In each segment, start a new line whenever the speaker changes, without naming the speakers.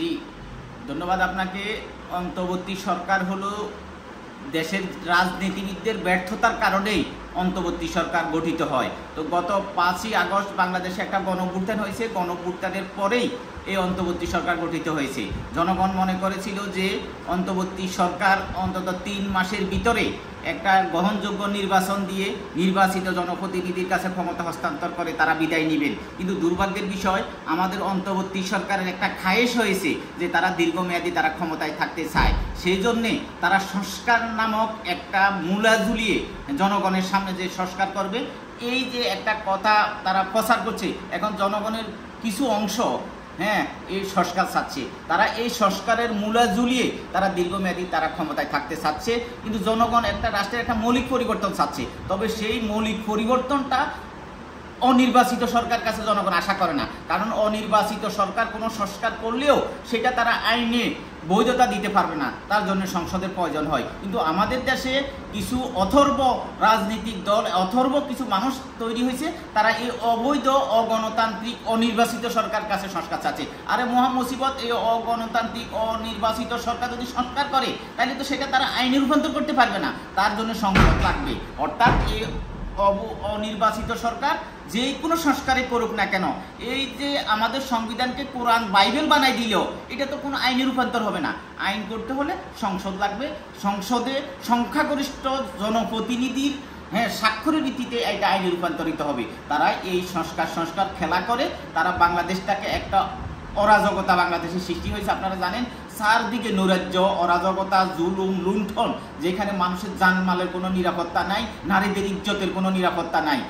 জি, ধন্যবাদ আপনাকে। অন্তর্বর্তী সরকার হলো দেশের রাজনীতিবিদদের ব্যর্থতার কারণেই অন্তর্বর্তী সরকার গঠিত হয়। তো গত 5ই আগস্ট বাংলাদেশে একটা গণঅভ্যুত্থান হয়েছে। গণঅভ্যুত্থানের পরেই এই অন্তর্বর্তী সরকার গঠিত হয়েছে। জনগণ মনে করেছিল যে অন্তর্বর্তী সরকার অন্তত 3 মাসের ভিতরে একটা গ্রহণযোগ্য নির্বাচন দিয়ে নির্বাচিত জনপ্রতিনিধির কাছে ক্ষমতা হস্তান্তর করে তারা বিদায় নেবেন। কিন্তু দুর্ভাগ্যের বিষয়, আমাদের অন্তর্বর্তী সরকারের একটা খায়েশ হয়েছে যে তারা দীর্ঘমেয়াদী তারা ক্ষমতায় থাকতে চায়। সেই জন্যে তারা সংস্কার নামক একটা মূলা ঝুলিয়ে জনগণের সামনে যে সংস্কার করবে, এই যে একটা কথা তারা প্রচার করছে, এখন জনগণের কিছু অংশ এই সংস্কার চাচ্ছে। তারা এই সংস্কারের মূলা ঝুলিয়ে তারা দীর্ঘমেয়াদী তারা ক্ষমতায় থাকতে চাচ্ছে। কিন্তু জনগণ একটা রাষ্ট্রের একটা মৌলিক পরিবর্তন চাচ্ছে। তবে সেই মৌলিক পরিবর্তনটা অনির্বাচিত সরকার কাছে জনগণ আশা করে না। কারণ অনির্বাচিত সরকার কোনো সংস্কার করলেও সেটা তারা আইনে বৈধতা দিতে পারবে না, তার জন্য সংসদের প্রয়োজন হয়। কিন্তু আমাদের দেশে কিছু অথর্ব রাজনৈতিক দল, অথর্ব কিছু মানুষ তৈরি হয়েছে, তারা এই অবৈধ অগণতান্ত্রিক অনির্বাচিত সরকার কাছে সংস্কার চাচ্ছে। আরে মহা মুসিবত, এই অগণতান্ত্রিক অনির্বাচিত সরকার যদি সংস্কার করে তাহলে তো সেটা তারা আইনে রূপান্তর করতে পারবে না, তার জন্য সংসদ লাগবে। অর্থাৎ এই অনির্বাচিত সরকার যে কোনো সংস্কারে করুক না কেন, এই যে আমাদের সংবিধানকে কোরআন বাইবেল বানাই দিল, এটা তো কোনো আইনে রূপান্তর হবে না। আইন করতে হলে সংসদ লাগবে। সংসদে সংখ্যাগরিষ্ঠ জনপ্রতিনিধির স্বাক্ষরের ভিত্তিতে এটা আইনে রূপান্তরিত হবে। তারা এই সংস্কার খেলা করে তারা বাংলাদেশটাকে একটা অরাজকতা বাংলাদেশে সৃষ্টি হয়েছে। আপনারা জানেন, চারদিকে নৈরাজ্য, অরাজকতা, জুলুম, লুণ্ঠন, যেখানে মানুষের জানমালের কোনো নিরাপত্তা নাই, নারীদের ইজ্জতের কোনো নিরাপত্তা নাই।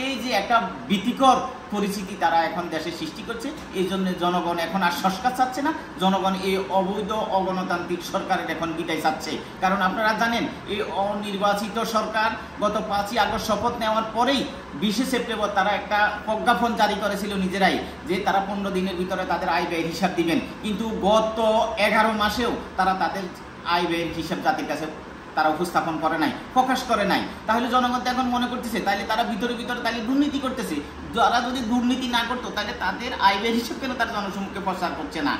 এই যে একটা ভীতিকর পরিস্থিতি তারা এখন দেশে সৃষ্টি করছে। এই জন্য জনগণ এখন আর সংস্কার চাচ্ছে না, জনগণ এই অবৈধ অগণতান্ত্রিক সরকারের এখন বিদায় চাচ্ছে। কারণ আপনারা জানেন, এই অনির্বাচিত সরকার গত 5ই আগস্ট শপথ নেওয়ার পরেই 20শে সেপ্টেম্বর তারা একটা প্রজ্ঞাপন জারি করেছিল নিজেরাই, যে তারা 15 দিনের ভিতরে তাদের আয় ব্যয়ের হিসাব দিবেন। কিন্তু গত 11 মাসেও তারা তাদের আয় ব্যয়ের হিসাব জাতির কাছে তারা উপস্থাপন করে নাই, প্রকাশ করে নাই। তাহলে জনগণ এখন মনে করতেছে তাহলে তারা ভিতরে তাহলে দুর্নীতি করতেছে। যারা যদি দুর্নীতি না করতো তাহলে তাদের আয় ব্যয়ের হিসাব কেন তারা জনসম্মুখে প্রচার করছে না?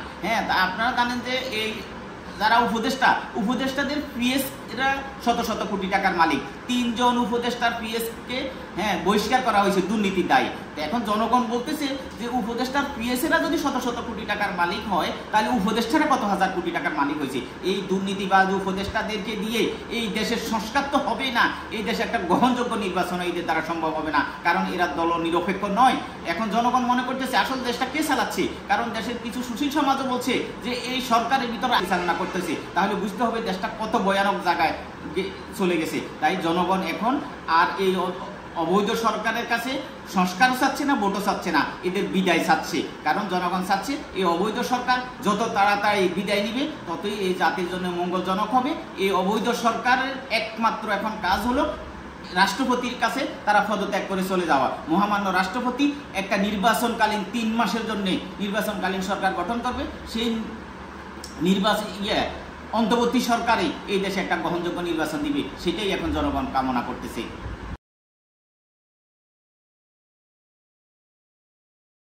আপনারা জানেন যে এই যারা উপদেষ্টাদের পিএস এরা শত শত কোটি টাকার মালিক। 3 জন উপদেষ্টার পিএসকে বহিষ্কার করা হয়েছে দুর্নীতির দায়ে। এখন জনগণ বলতেছে যে উপদেষ্টার পিএসেরা যদি শত শত কোটি টাকার মালিক হয়, তাহলে উপদেষ্টারা কত হাজার কোটি টাকার মালিক হয়েছে। এই দুর্নীতিবাজ উপদেষ্টাদেরকে দিয়ে এই দেশের সংস্কার তো হবে না, এই দেশে একটা গ্রহণযোগ্য নির্বাচন এদের দ্বারা সম্ভব হবে না, কারণ এরা দল নিরপেক্ষ নয়। এখন জনগণ মনে করতেছে আসল দেশটা কে চালাচ্ছে, কারণ দেশের কিছু সুশীল সমাজও বলছে যে এই সরকারের ভিতরে পরিচালনা করতেছে। তাহলে বুঝতে হবে দেশটা কত ভয়ানক জায়গায় চলে গেছে। তাই জনগণ এখন আর এই অবৈধ সরকারের কাছে সংস্কারও চাচ্ছে না, ভোটও চাচ্ছে না, এদের বিদায় চাচ্ছে। কারণ জনগণ চাচ্ছে এই অবৈধ সরকার যত তাড়াতাড়ি বিদায় নিবে ততই এই জাতির জন্য মঙ্গলজনক হবে। এই অবৈধ সরকারের একমাত্র এখন কাজ হলো রাষ্ট্রপতির কাছে তারা পদত্যাগ করে চলে যাওয়া। মহামান্য রাষ্ট্রপতি একটা নির্বাচনকালীন 3 মাসের জন্য নির্বাচনকালীন সরকার গঠন করবে। সেই অন্তর্বর্তী সরকারই এই দেশে একটা গ্রহণযোগ্য নির্বাচন দিবে, সেটাই এখন জনগণ কামনা করতেছে।